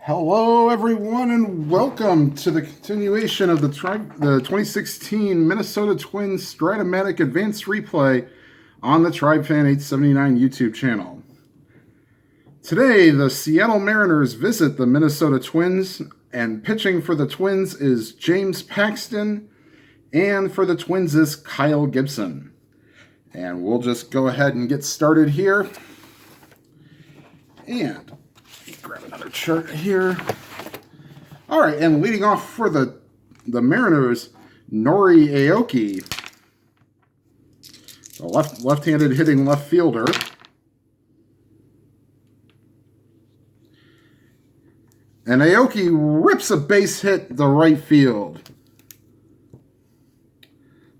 Hello, everyone, and welcome to the continuation of the 2016 Minnesota Twins Stratomatic Advanced Replay on the TribeFan 879 YouTube channel. Today, the Seattle Mariners visit the Minnesota Twins, and pitching for the Twins is James Paxton, and for the Twins is Kyle Gibson. And we'll just go ahead and get started here. And grab another chart here. All right, and leading off for the Mariners, Nori Aoki, the left-handed hitting left fielder. And Aoki rips a base hit to right field.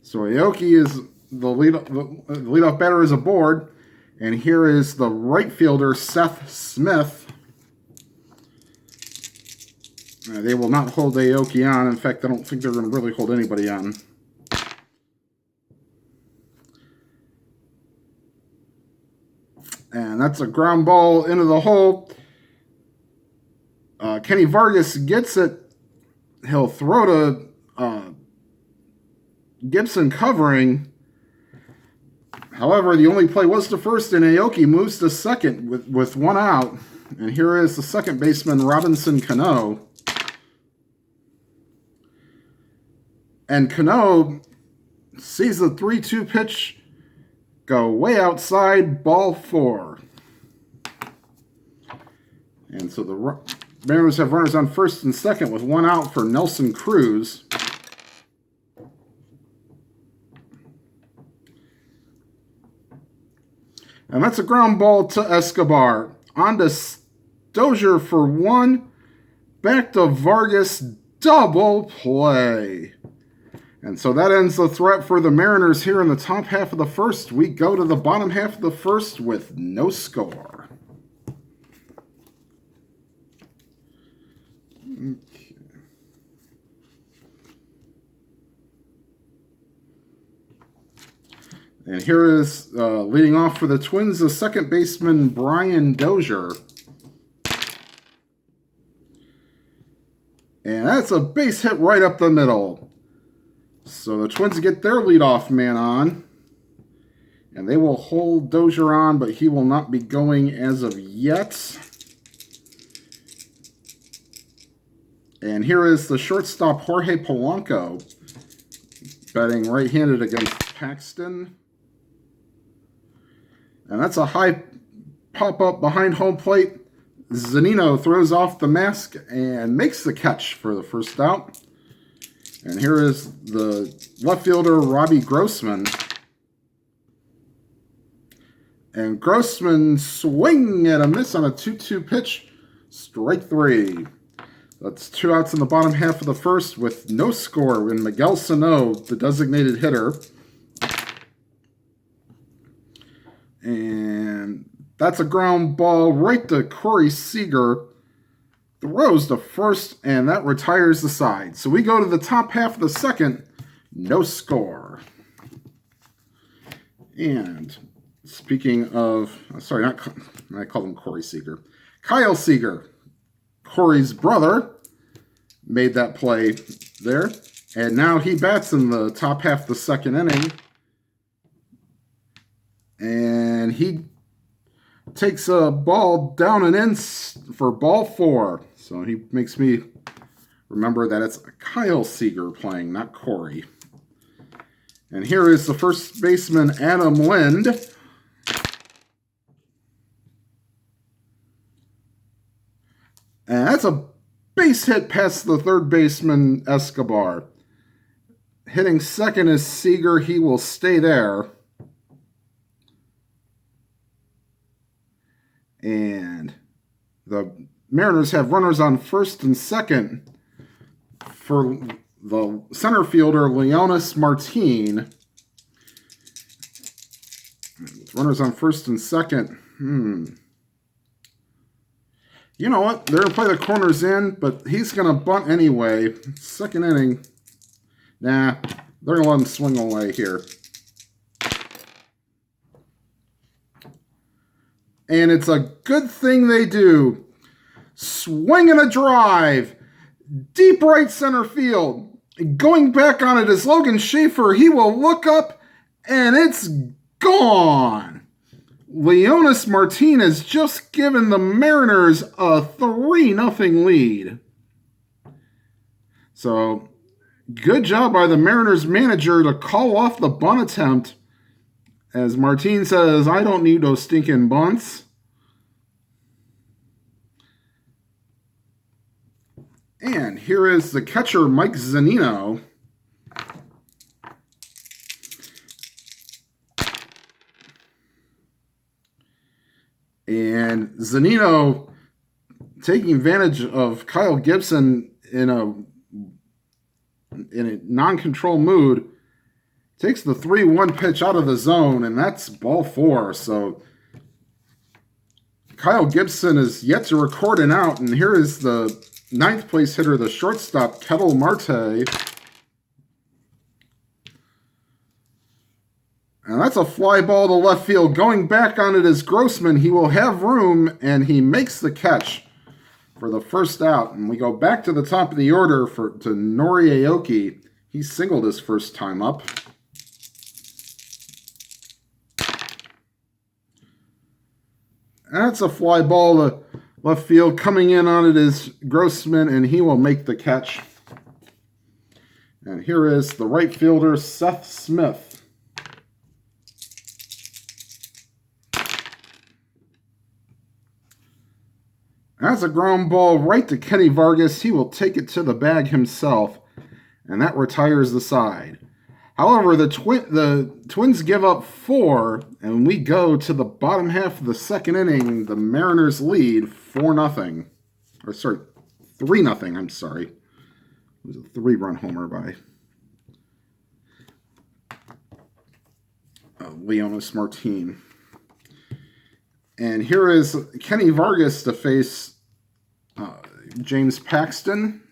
So Aoki is the leadoff batter is aboard, and here is the right fielder, Seth Smith. They will not hold Aoki on. In fact, I don't think they're going to really hold anybody on. And that's a ground ball into the hole. Kenny Vargas gets it. He'll throw to Gibson covering. However, the only play was to first, and Aoki moves to second with one out. And here is the second baseman, Robinson Cano. And Cano sees the 3-2 pitch go way outside, ball 4. And so the Mariners have runners on first and second with one out for Nelson Cruz. And that's a ground ball to Escobar. On to Dozier for one. Back to Vargas, double play. And so that ends the threat for the Mariners here in the top half of the first. We go to the bottom half of the first with no score. Okay. And here is leading off for the Twins, the second baseman, Brian Dozier. And that's a base hit right up the middle. So the Twins get their leadoff man on, and they will hold Dozier on, but he will not be going as of yet. And here is the shortstop, Jorge Polanco, batting right-handed against Paxton. And that's a high pop-up behind home plate. Zunino throws off the mask and makes the catch for the first out. And here is the left fielder, Robbie Grossman. And Grossman swing and a miss on a 2-2 pitch. Strike 3. That's 2 outs in the bottom half of the first with no score in Miguel Sano, the designated hitter. And that's a ground ball right to Corey Seager. Throws to first, and that retires the side. So we go to the top half of the second, no score. And speaking of, sorry, I called him Corey Seager. Kyle Seager, Corey's brother, made that play there. And now he bats in the top half of the second inning. And he takes a ball down and in for ball 4. So he makes me remember that it's Kyle Seager playing, not Corey. And here is the first baseman, Adam Lind. And that's a base hit past the third baseman, Escobar. Hitting second is Seager. He will stay there. And the Mariners have runners on first and second for the center fielder, Leonis Martin. With runners on first and second. You know what? They're going to play the corners in, but he's going to bunt anyway. Second inning. Nah, they're going to let him swing away here. And it's a good thing they do. Swing and a drive. Deep right center field. Going back on it is Logan Schaefer. He will look up, and it's gone. Leonis Martinez just given the Mariners a 3-0 lead. So, good job by the Mariners manager to call off the bunt attempt. As Martin says, I don't need those stinking bunts. And here is the catcher, Mike Zunino. And Zunino taking advantage of Kyle Gibson in a non-control mood, takes the 3-1 pitch out of the zone, and that's ball 4. So Kyle Gibson is yet to record an out, and here is the 9th place hitter, the shortstop, Ketel Marte. And that's a fly ball to left field. Going back on it is Grossman. He will have room, and he makes the catch for the first out. And we go back to the top of the order to Nori Aoki. He singled his first time up. That's a fly ball to left field. Coming in on it is Grossman, and he will make the catch. And here is the right fielder, Seth Smith. That's a ground ball right to Kenny Vargas. He will take it to the bag himself, and that retires the side. However, the Twins give up 4, and we go to the bottom half of the second inning. The Mariners lead 4-0. Or, sorry, 3-0, I'm sorry. It was a 3-run homer by Leonis Martin. And here is Kenny Vargas to face James Paxton.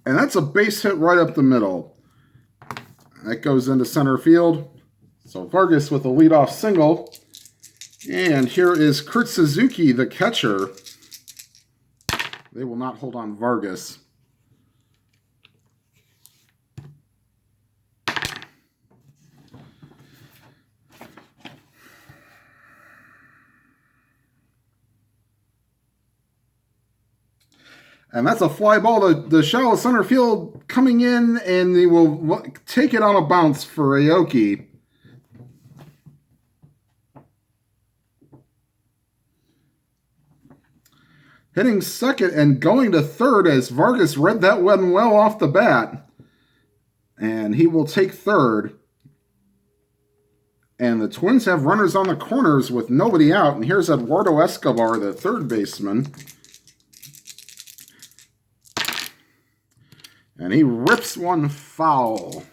And that's a base hit right up the middle. That goes into center field. So Vargas with a leadoff single. And here is Kurt Suzuki, the catcher. They will not hold on Vargas. And that's a fly ball to the shallow center field coming in, and they will take it on a bounce for Aoki. Hitting second and going to third as Vargas read that one well off the bat. And he will take third. And the Twins have runners on the corners with nobody out. And here's Eduardo Escobar, the third baseman. And he rips one foul.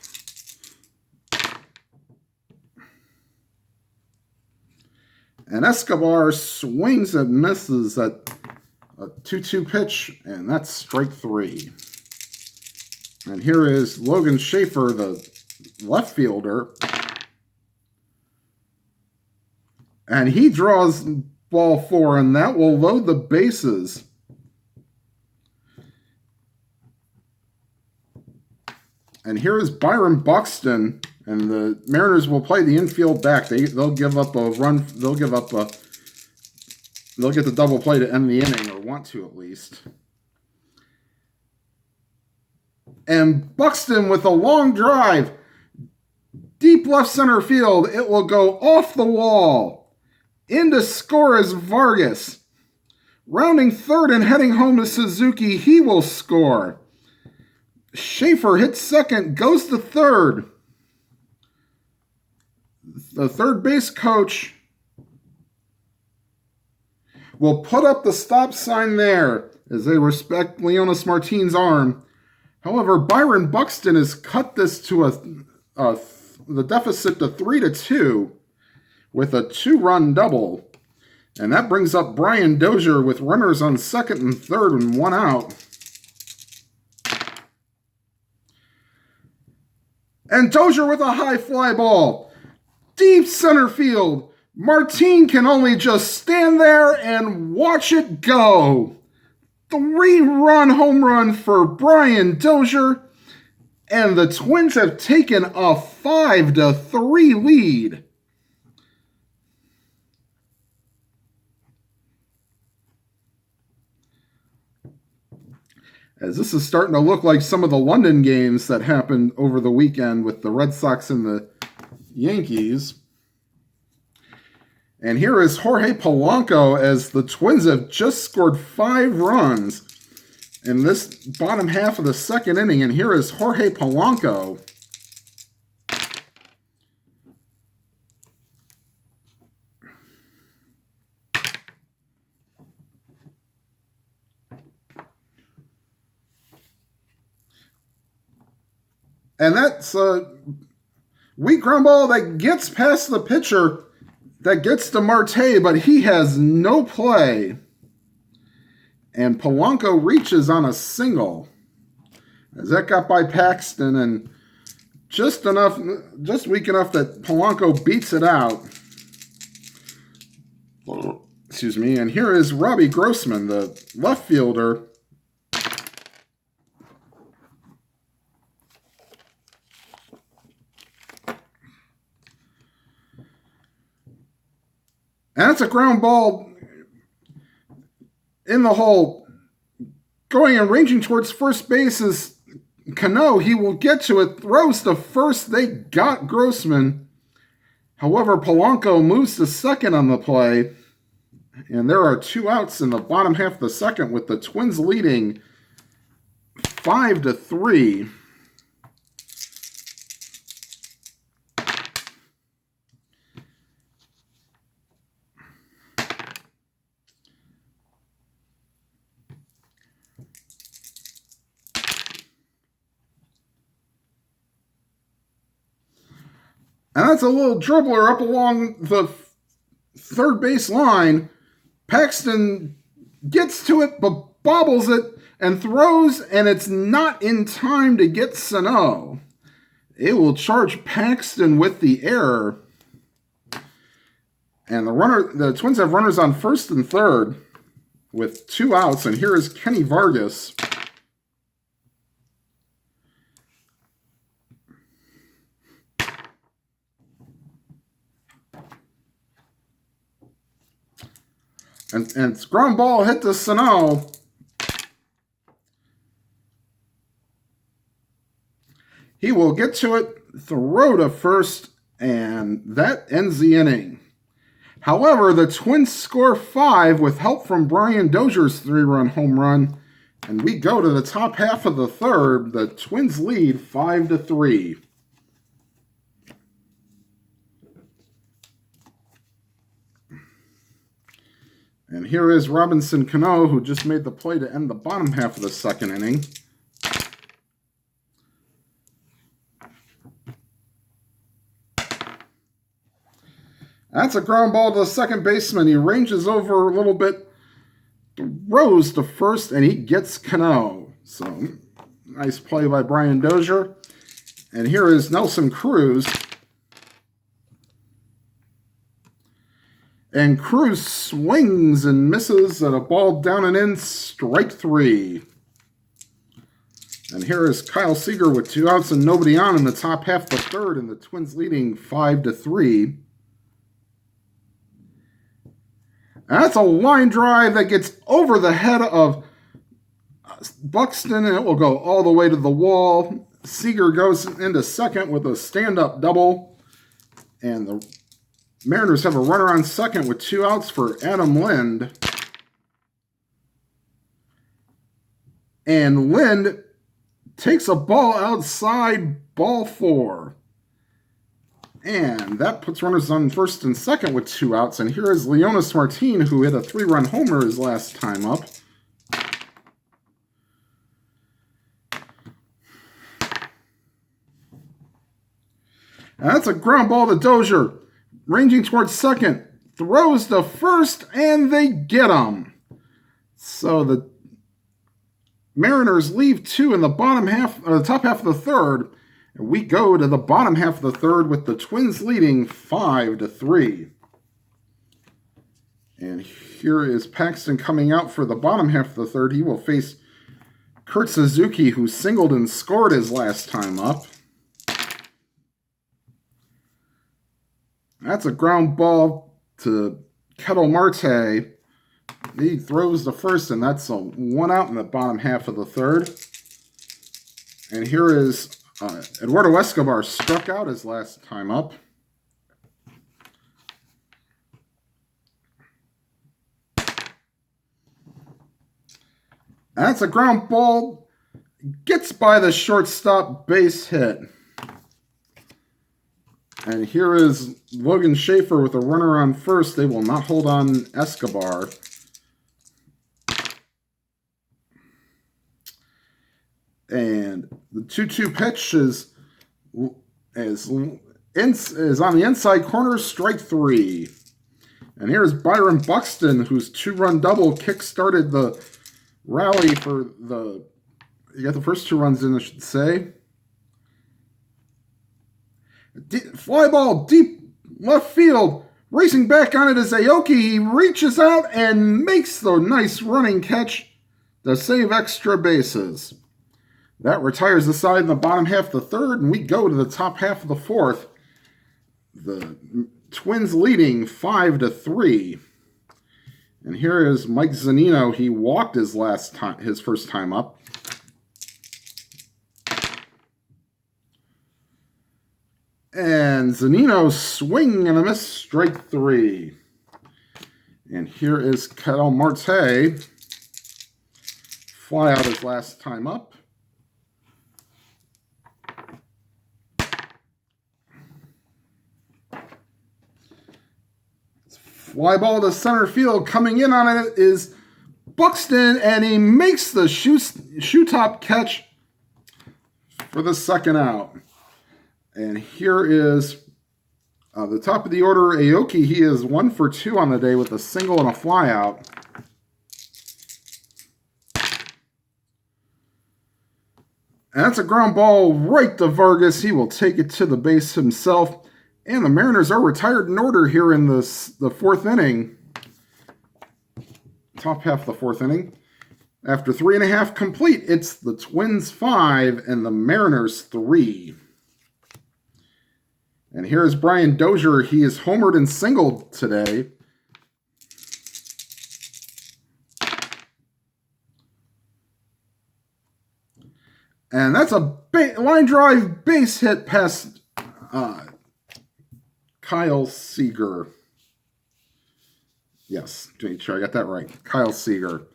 And Escobar swings and misses at a 2-2 pitch, and that's strike 3. And here is Logan Schaefer, the left fielder. And he draws ball 4, and that will load the bases. And here is Byron Buxton, and the Mariners will play the infield back. They'll give up a run. They'll get the double play to end the inning, or want to at least. And Buxton with a long drive, deep left center field. It will go off the wall. In to score is Vargas. Rounding third and heading home to Suzuki, he will score. Schaefer hits second, goes to third. The third base coach will put up the stop sign there as they respect Leonis Martin's arm. However, Byron Buxton has cut this to the deficit to 3-2 with a 2-run double. And that brings up Brian Dozier with runners on second and third and 1 out. And Dozier with a high fly ball. Deep center field. Martin can only just stand there and watch it go. 3-run home run for Brian Dozier. And the Twins have taken a 5-3 lead. As this is starting to look like some of the London games that happened over the weekend with the Red Sox and the Yankees. And here is Jorge Polanco as the Twins have just scored 5 runs in this bottom half of the second inning. And here is Jorge Polanco. And that's a weak ground ball that gets past the pitcher, that gets to Marte, but he has no play. And Polanco reaches on a single. As that got by Paxton, and just weak enough that Polanco beats it out. Excuse me. And here is Robbie Grossman, the left fielder. And that's a ground ball in the hole. Going and ranging towards first base is Cano. He will get to it. Throws to first. They got Grossman. However, Polanco moves to second on the play. And there are 2 outs in the bottom half of the second with the Twins leading 5-3. And that's a little dribbler up along the third base line. Paxton gets to it, but bobbles it and throws, and it's not in time to get Sano. It will charge Paxton with the error. And the Twins have runners on first and third with 2 outs, and here is Kenny Vargas. And ground ball hit to Sano. He will get to it, throw to first, and that ends the inning. However, the Twins score 5 with help from Brian Dozier's 3-run home run, and we go to the top half of the third. The Twins lead 5-3. And here is Robinson Cano, who just made the play to end the bottom half of the second inning. That's a ground ball to the second baseman. He ranges over a little bit, throws to first, and he gets Cano. So, nice play by Brian Dozier. And here is Nelson Cruz. And Cruz swings and misses at a ball down and in, strike 3. And here is Kyle Seager with 2 outs and nobody on in the top half of the third, and the Twins leading 5-3. And that's a line drive that gets over the head of Buxton, and it will go all the way to the wall. Seager goes into second with a stand-up double, and the Mariners have a runner on second with 2 outs for Adam Lind. And Lind takes a ball outside, ball 4. And that puts runners on first and second with 2 outs. And here is Leonis Martin, who hit a 3-run homer his last time up. And that's a ground ball to Dozier. Ranging towards second, throws to first, and they get him. So the Mariners leave 2 in the bottom half, or the top half of the third, And we go to the bottom half of the third with the Twins leading 5-3. And here is Paxton coming out for the bottom half of the third. He will face Kurt Suzuki, who singled and scored his last time up. That's a ground ball to Ketel Marte. He throws the first, and that's a 1 out in the bottom half of the third. And here is Eduardo Escobar struck out his last time up. That's a ground ball. Gets by the shortstop, base hit. And here is Logan Schaefer with a runner on first. They will not hold on Escobar. And the 2-2 pitch is on the inside corner, strike 3. And here's Byron Buxton, whose 2-run double kick-started the rally for you got the first 2 runs in, I should say. Fly ball deep left field. Racing back on it is Aoki. He reaches out and makes the nice running catch to save extra bases. That retires the side in the bottom half of the third, and we go to the top half of the fourth. The Twins leading 5-3. And here is Mike Zunino. He walked his first time up. And Zunino swing and a miss, strike 3. And here is Ketel Marte. Fly out his last time up. Fly ball to center field. Coming in on it is Buxton, and he makes the shoe top catch for the second out. And here is the top of the order, Aoki. He is 1 for 2 on the day with a single and a fly out. And that's a ground ball right to Vargas. He will take it to the base himself. And the Mariners are retired in order here in the 4th inning. Top half of the 4th inning. After 3.5 complete, it's the Twins 5 and the Mariners 3. And here's Brian Dozier. He is homered and singled today. And that's a line drive base hit past Kyle Seager. Yes, to make sure I got that right. Kyle Seager.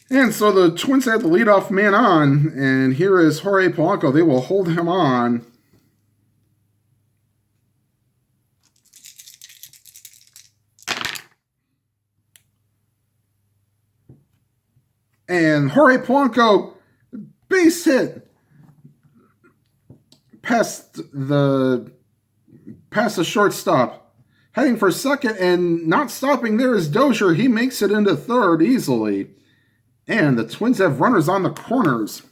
And so the Twins have the leadoff man on. And here is Jorge Polanco. They will hold him on. And Jorge Polanco, base hit past the shortstop. Heading for second and not stopping there is Dozier. He makes it into third easily. And the Twins have runners on the corners.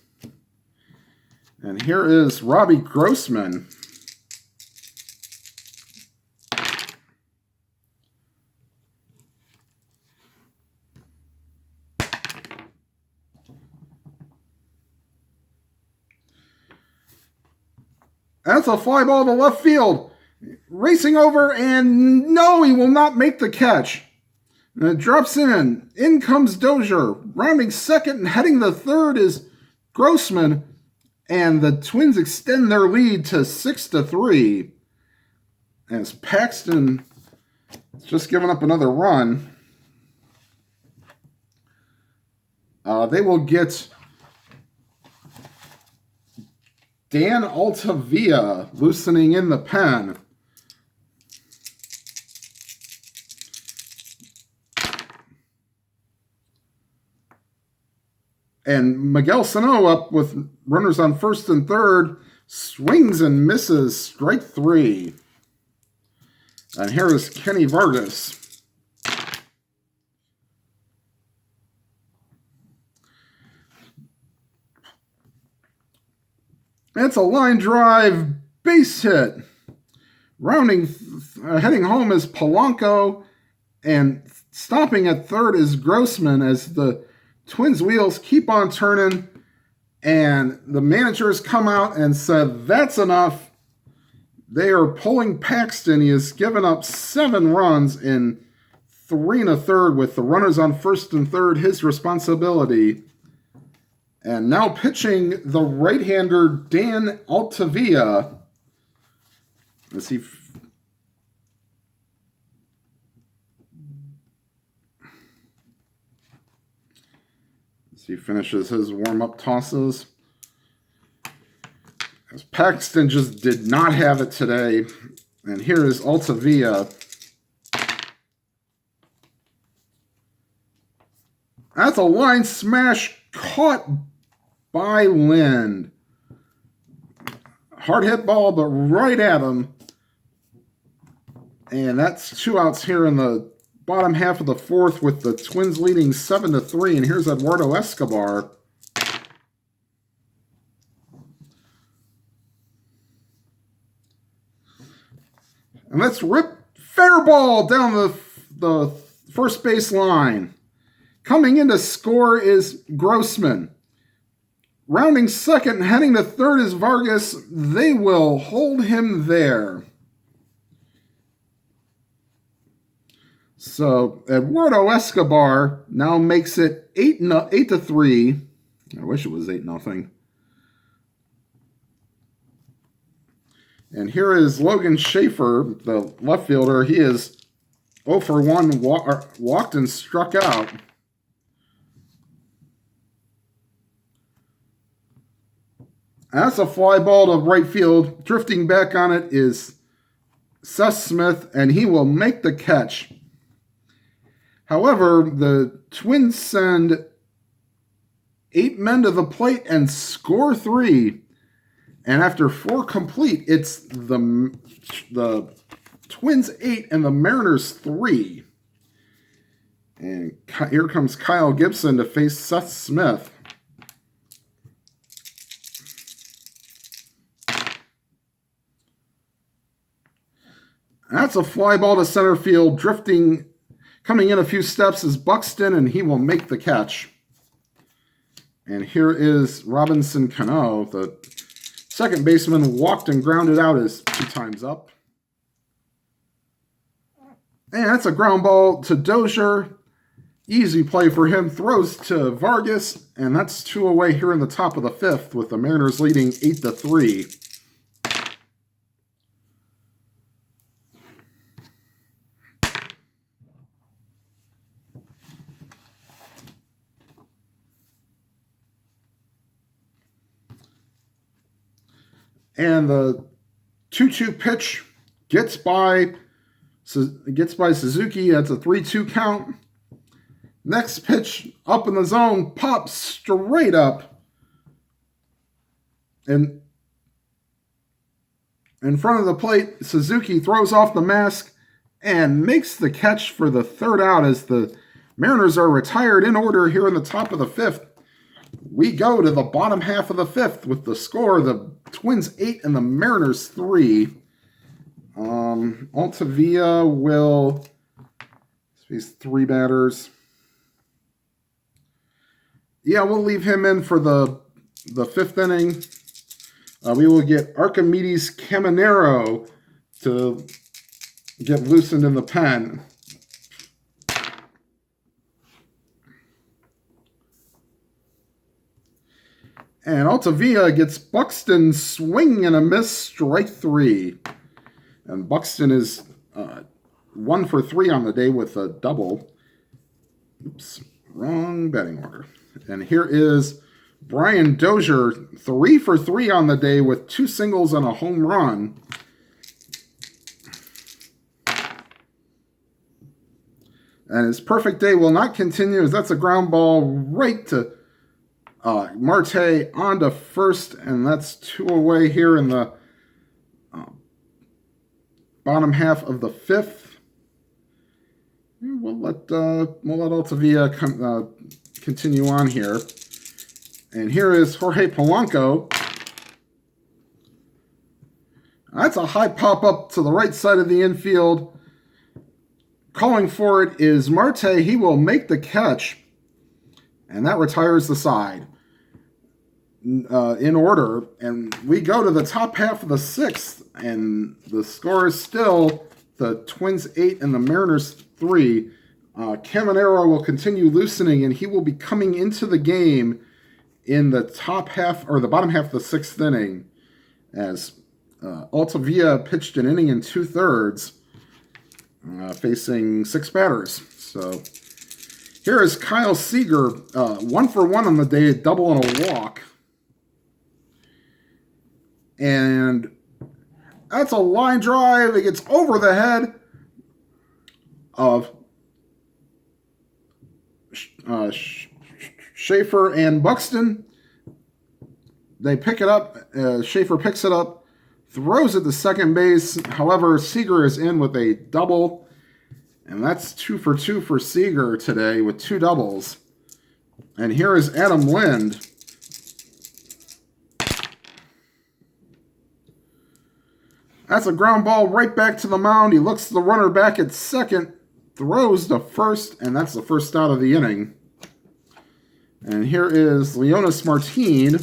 And here is Robbie Grossman. That's a fly ball to left field. Racing over, and no, he will not make the catch. And it drops in. In comes Dozier. Rounding second and heading the third is Grossman. And the Twins extend their lead to 6-3. As Paxton has just given up another run. They will get Dan Altavia loosening in the pen. And Miguel Sano up with runners on first and third. Swings and misses, strike 3. And here is Kenny Vargas. It's a line drive base hit. Rounding, heading home is Polanco, and stopping at third is Grossman as the Twins' wheels keep on turning, and the managers come out and said, that's enough. They are pulling Paxton. He has given up 7 runs in 3 1/3 with the runners on first and third, his responsibility. And now pitching the right-hander Dan Altavilla as he finishes his warm-up tosses. As Paxton just did not have it today. And here is Altavilla. That's a line smash caught by Lind. Hard hit ball, but right at him. And that's 2 outs here in the bottom half of the 4th with the Twins leading 7-3. And here's Eduardo Escobar. And let's rip fair ball down the first base line. Coming in to score is Grossman. Rounding second, heading to third is Vargas. They will hold him there. So Eduardo Escobar now makes it 8-3. I wish it was 8-0. And here is Logan Schaefer, the left fielder. He is 0 for 1, walked and struck out. That's a fly ball to right field. Drifting back on it is Seth Smith, and he will make the catch. However, the Twins send 8 men to the plate and score 3. And after 4 complete, it's the Twins 8 and the Mariners 3. And here comes Kyle Gibson to face Seth Smith. That's a fly ball to center field. Drifting, coming in a few steps is Buxton, and he will make the catch. And here is Robinson Cano, the second baseman, walked and grounded out is 2 times up. And that's a ground ball to Dozier. Easy play for him. Throws to Vargas, and that's 2 away here in the top of the 5th with the Mariners leading 8-3. And the 2-2 pitch gets by Suzuki. That's a 3-2 count. Next pitch up in the zone, pops straight up. And in front of the plate, Suzuki throws off the mask and makes the catch for the 3rd out as the Mariners are retired in order here in the top of the 5th. We go to the bottom half of the 5th with the score, the Twins 8 and the Mariners 3. Altavilla will face 3 batters. Yeah, we'll leave him in for the 5th inning. We will get Archimedes Caminero to get loosened in the pen. And Altavilla gets Buxton swinging and a miss, strike 3. And Buxton is 1 for 3 on the day with a double. Oops, wrong batting order. And here is Brian Dozier, 3 for 3 on the day with 2 singles and a home run. And his perfect day will not continue as that's a ground ball right to Marte onto first, and that's 2 away here in the bottom half of the 5th. We'll let Altavilla continue on here. And here is Jorge Polanco. That's a high pop up to the right side of the infield. Calling for it is Marte. He will make the catch, and that retires the side in order. And we go to the top half of the sixth, and the score is still the Twins 8 and the Mariners 3. Caminero will continue loosening, and he will be coming into the game in the top half or the bottom half of the sixth inning, as Altavilla pitched an inning and 2/3, facing 6 batters. So here is Kyle Seager, 1 for 1 on the day, a double and a walk. And that's a line drive. It gets over the head of Schaefer and Buxton. They pick it up. Schaefer picks it up, throws it to second base. However, Seager is in with a double. And that's 2 for 2 for Seager today with 2 doubles. And here is Adam Lind. That's a ground ball right back to the mound. He looks the runner back at second, throws to first, and that's the first out of the inning. And here is Leonis Martin,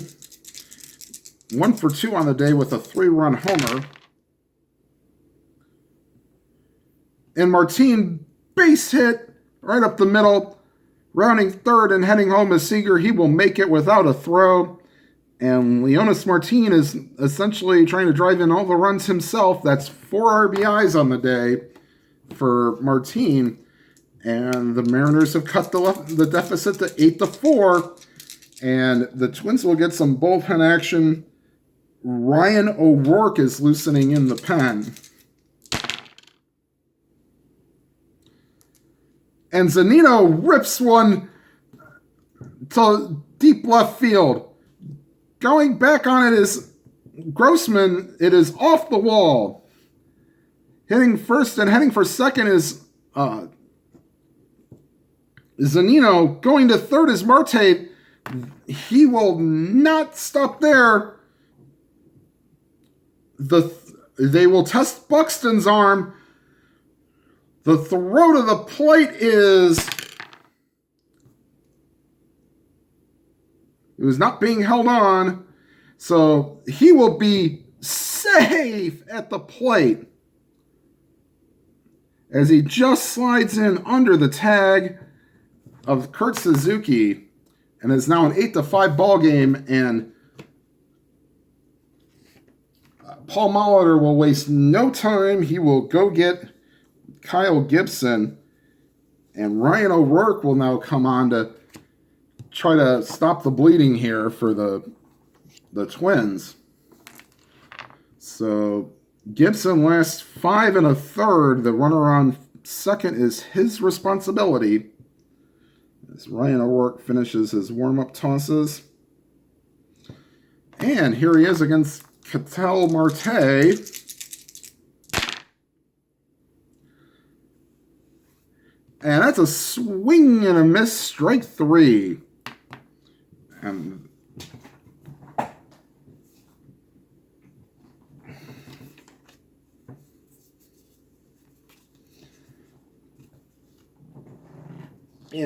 1 for 2 on the day with a 3-run homer. And Martin, base hit right up the middle, rounding third and heading home as Seager. He will make it without a throw. And Leonis Martin is essentially trying to drive in all the runs himself. That's 4 RBIs on the day for Martin. And the Mariners have cut the deficit to 8-4. And the Twins will get some bullpen action. Ryan O'Rourke is loosening in the pen. And Zunino rips one to deep left field. Going back on it is Grossman. It is off the wall. Hitting first and heading for second is Zunino. Going to third is Marte. He will not stop there. They will test Buxton's arm. The throw to the plate is... It was not being held on. So he will be safe at the plate as he just slides in under the tag of Kurt Suzuki. And it's now an 8-5 ball game. And Paul Molitor will waste no time. He will go get Kyle Gibson. And Ryan O'Rourke will now come on to try to stop the bleeding here for the Twins. So Gibson lasts 5 1/3. The runner on second is his responsibility as Ryan O'Rourke finishes his warm-up tosses. And here he is against Ketel Marte. And that's a swing and a miss, strike 3. And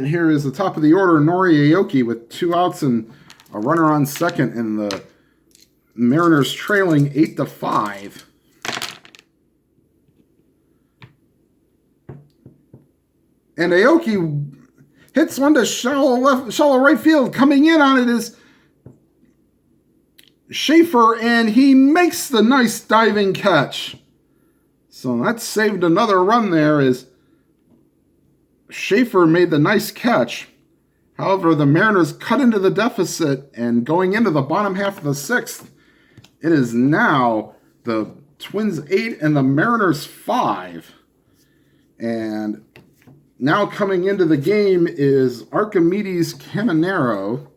here is the top of the order, Nori Aoki, with 2 outs and a runner on second, and the Mariners trailing 8-5. And Aoki hits one to shallow right field. Coming in on it is Schaefer, and he makes the nice diving catch. So that saved another run there as Schaefer made the nice catch. However, the Mariners cut into the deficit, and going into the bottom half of the sixth, it is now the Twins 8 and the Mariners 5. And now coming into the game is Archimedes Caminero.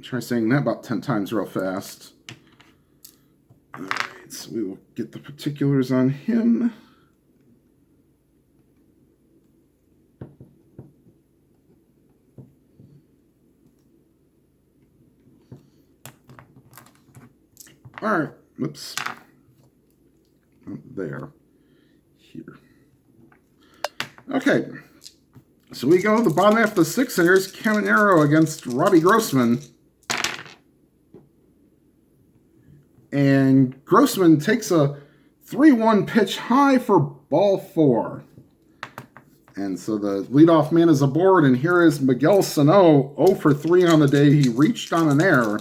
Try saying that about 10 times real fast. All right, so we will get the particulars on him. All right, whoops. there. Here. Okay. So we go to the bottom half of the 6th, and here's Caminero against Robbie Grossman. And Grossman takes a 3-1 pitch high for ball 4. And so the leadoff man is aboard, and here is Miguel Sano, 0 for 3 on the day. He reached on an error.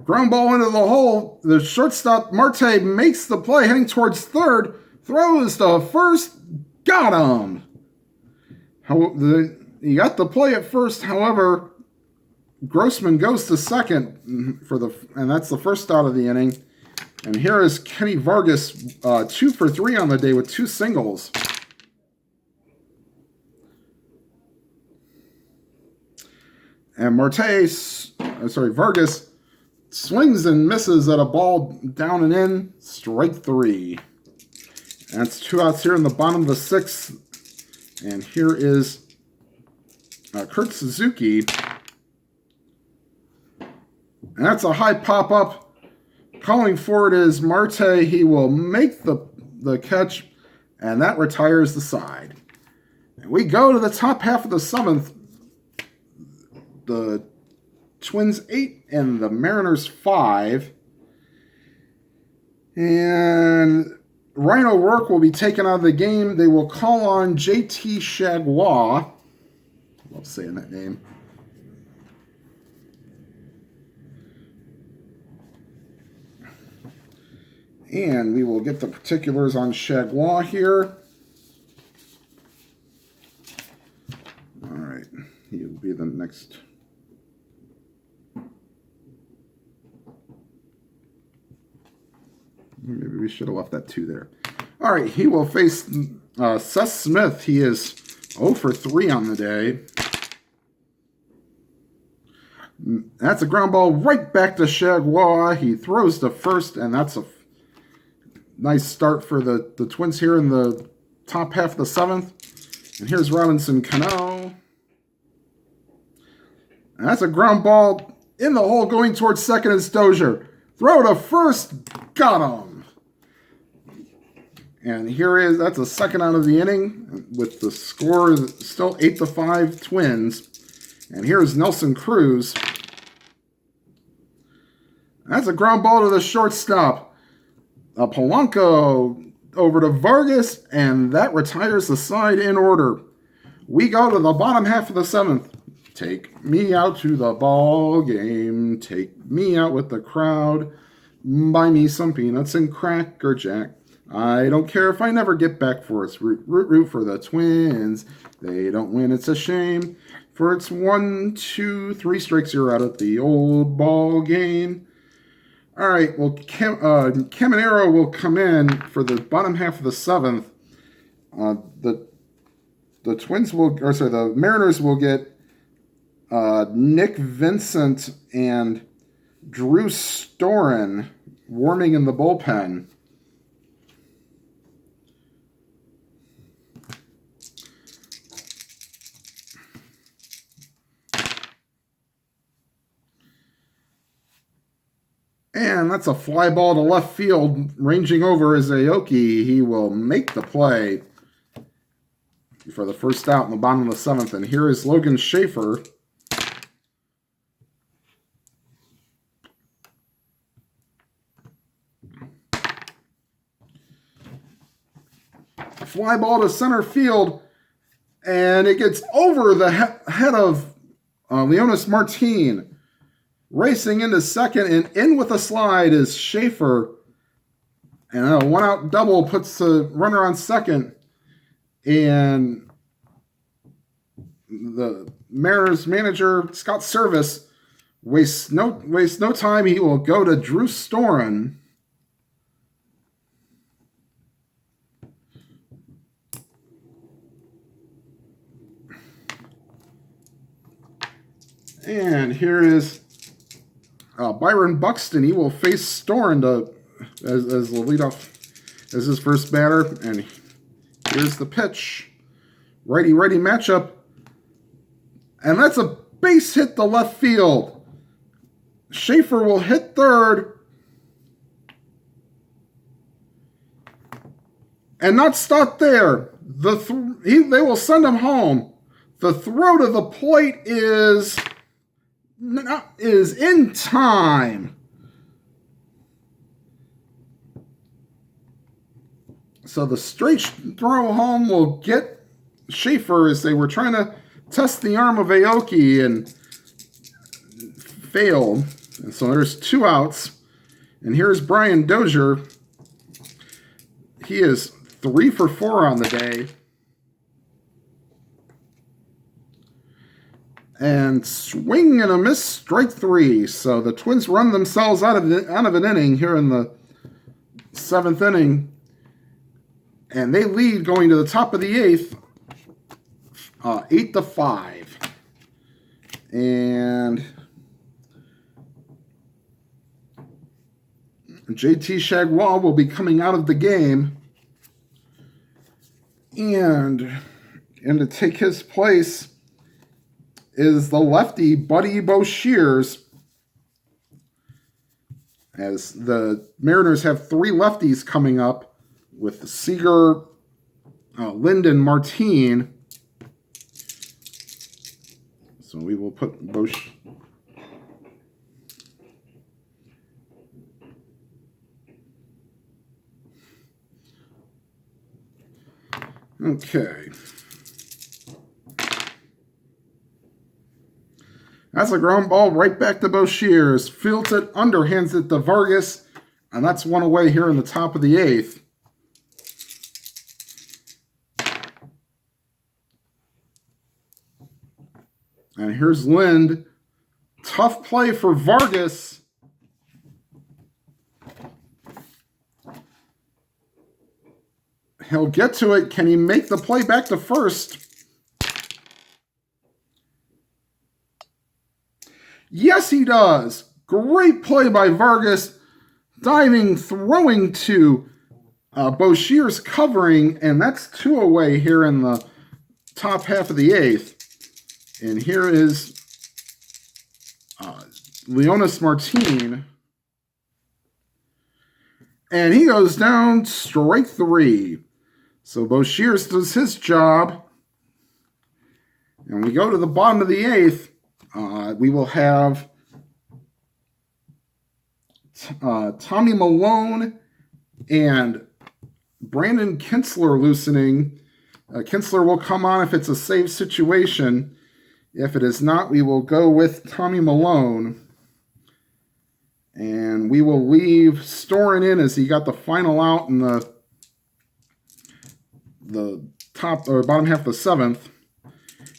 Ground ball into the hole. The shortstop, Marte, makes the play, heading towards third. Throws to first. Got him. He got the play at first. However, Grossman goes to second, and that's the first out of the inning. And here is Kenny Vargas, 2 for 3 on the day with 2 singles. And Vargas swings and misses at a ball down and in, strike 3. And that's 2 outs here in the bottom of the 6th. And here is Kurt Suzuki. And that's a high pop-up. Calling for it is Marte. He will make the catch, and that retires the side. And we go to the top half of the 7th. The Twins 8 and the Mariners 5. And Ryan O'Rourke will be taken out of the game. They will call on JT Chagua. Love saying that name. And we will get the particulars on Chagua here. All right. He will be the next. Maybe we should have left that 2 there. All right, he will face Seth Smith. He is 0 for 3 on the day. That's a ground ball right back to Chagua. He throws to first, and that's a nice start for the Twins here in the top half of the 7th. And here's Robinson Cano. And that's a ground ball in the hole going towards second is Dozier. Throw to first. Got him. And that's a second out of the inning with the score still 8-5 Twins. And here's Nelson Cruz. That's a ground ball to the shortstop. Polanco over to Vargas, and that retires the side in order. We go to the bottom half of the 7th. Take me out to the ball game. Take me out with the crowd. Buy me some peanuts and Cracker Jack. I don't care if I never get back for us. Root for the Twins. They don't win, it's a shame. For it's 1, 2, 3 strikes, you're out at the old ball game. All right, well, Caminero will come in for the bottom half of the 7th. The Twins the Mariners will get Nick Vincent and Drew Storen warming in the bullpen. And that's a fly ball to left field. Ranging over is Aoki. He will make the play for the first out in the bottom of the 7th. And here is Logan Schaefer. Fly ball to center field. And it gets over the head of Leonis Martin. Racing into second, and in with a slide is Schaefer. And a 1-out double puts the runner on second. And the Mariners manager, Scott Service, wastes no time. He will go to Drew Storen. And here is Byron Buxton. He will face Storen as the leadoff, as his first batter, and Here's the pitch. Righty-righty matchup. And that's a base hit to left field. Schaefer will hit third. And not stop there. They will send him home. The throw to the plate is in time. So the straight throw home will get Schaefer as they were trying to test the arm of Aoki and failed. And so there's 2 outs. And here's Brian Dozier. He is 3 for 4 on the day. And swing and a miss, strike 3. So the Twins run themselves out of an inning here in the 7th inning. And they lead going to the top of the 8th, 8-5. And JT Shagwal will be coming out of the game. And to take his place is the lefty, Buddy Boshears. As the Mariners have 3 lefties coming up with Seager, Linden, Martine. So we will put Bosch. Okay. That's a ground ball right back to Boshears. Fields it, underhands it to Vargas, and that's 1 away here in the top of the 8th. And here's Lind. Tough play for Vargas. He'll get to it. Can he make the play back to first? Yes, he does. Great play by Vargas. Diving, throwing to Boshears covering, and that's 2 away here in the top half of the 8th. And here is Leonis Martine. And he goes down, strike 3. So Boshears does his job. And we go to the bottom of the 8th. We will have Tommy Malone and Brandon Kinsler loosening. Kinsler will come on if it's a save situation. If it is not, we will go with Tommy Malone. And we will leave Storin in as he got the final out in the top or bottom half of the 7th.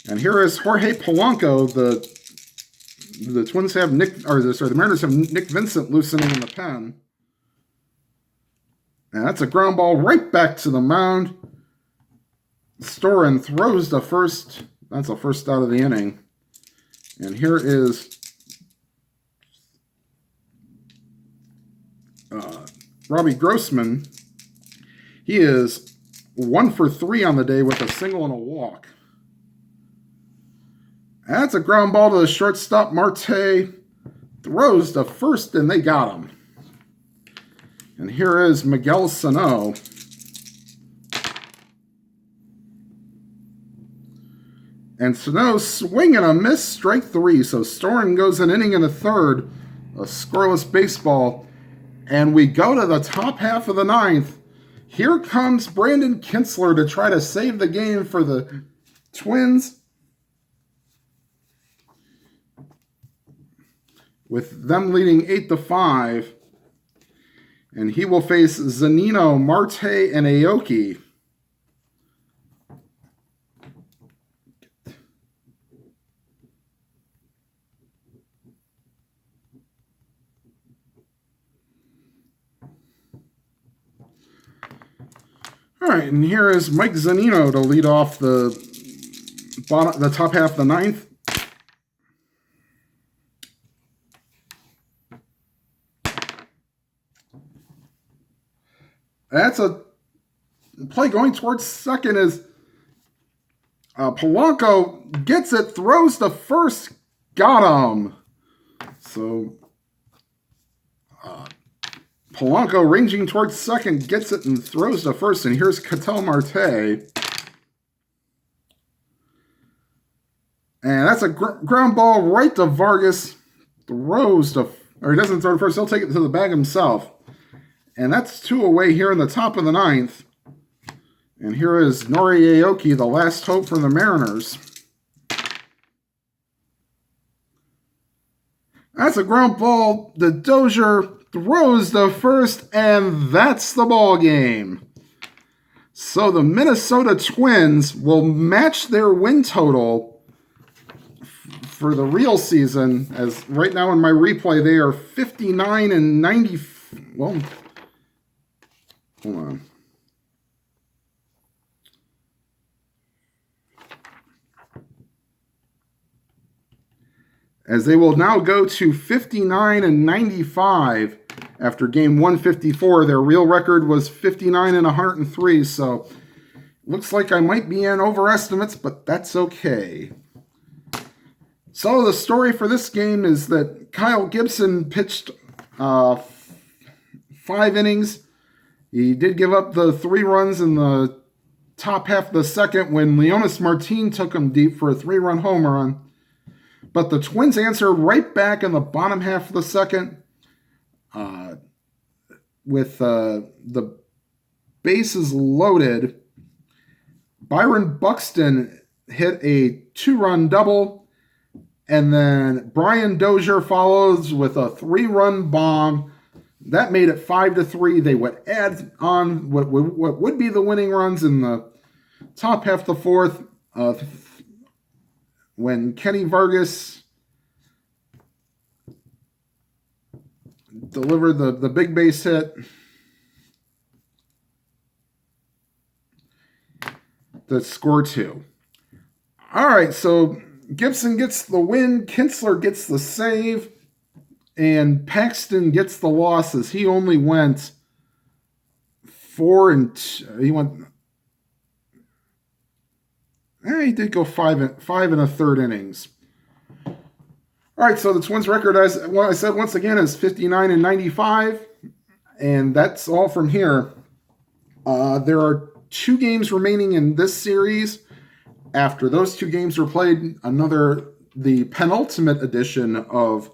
And here is Jorge Polanco. The Twins have the Mariners have Nick Vincent loosening in the pen. And that's a ground ball right back to the mound. Storin throws the first. That's the first out of the inning. And here is Robbie Grossman. He is 1 for 3 on the day with a single and a walk. And that's a ground ball to the shortstop. Marte throws the first, and they got him. And here is Miguel Sano. And Sano swing and a miss, strike 3. So Storin goes an inning and a third, a scoreless baseball. And we go to the top half of the 9th. Here comes Brandon Kinsler to try to save the game for the Twins. With them leading 8-5. And he will face Zanino, Marte, and Aoki. All right, and here is Mike Zanino to lead off the top half of the 9th. play going towards second as Polanco gets it, throws to first, got him. So Polanco ranging towards second, gets it and throws to first. And here's Ketel Marte. And that's a ground ball right to Vargas. Throws to, or he doesn't throw to first, he'll take it to the bag himself. And that's 2 away here in the top of the 9th. And here is Nori Aoki, the last hope for the Mariners. That's a ground ball. The Dozier throws the first, and that's the ball game. So the Minnesota Twins will match their win total for the real season, as right now in my replay they are 59 and 90. Well, hold on. As they will now go to 59 and 95 after game 154. Their real record was 59 and 103, so looks like I might be in overestimates, but that's okay. So the story for this game is that Kyle Gibson pitched 5 innings. He did give up the 3 runs in the top half of the second when Leonis Martin took him deep for a 3-run home run. But the Twins answered right back in the bottom half of the second with the bases loaded. Byron Buxton hit a 2-run double, and then Brian Dozier follows with a 3-run bomb. That made it 5-3. They would add on what would be the winning runs in the top half of the fourth when Kenny Vargas delivered the big base hit. The score 2. All right, so Gibson gets the win, Kinsler gets the save, and Paxton gets the losses. He only went 4 and 2. He went. He did go 5 and a third innings. All right, so the Twins' record, as I said once again, is 59 and 95, and that's all from here. There are 2 games remaining in this series. After those 2 games were played, the penultimate edition of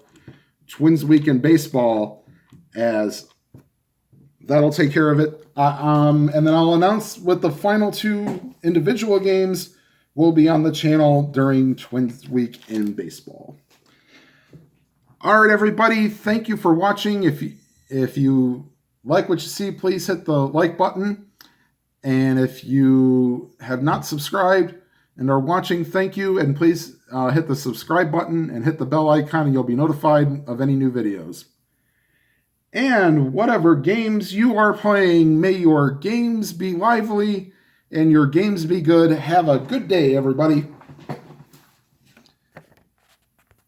Twins Week in Baseball, as that'll take care of it. And then I'll announce what the final 2 individual games will be on the channel during Twins Week in Baseball. All right, everybody, thank you for watching. If you like what you see, please hit the like button. And if you have not subscribed and are watching, thank you. And please hit the subscribe button and hit the bell icon, and you'll be notified of any new videos. And whatever games you are playing, may your games be lively and your games be good. Have a good day, everybody.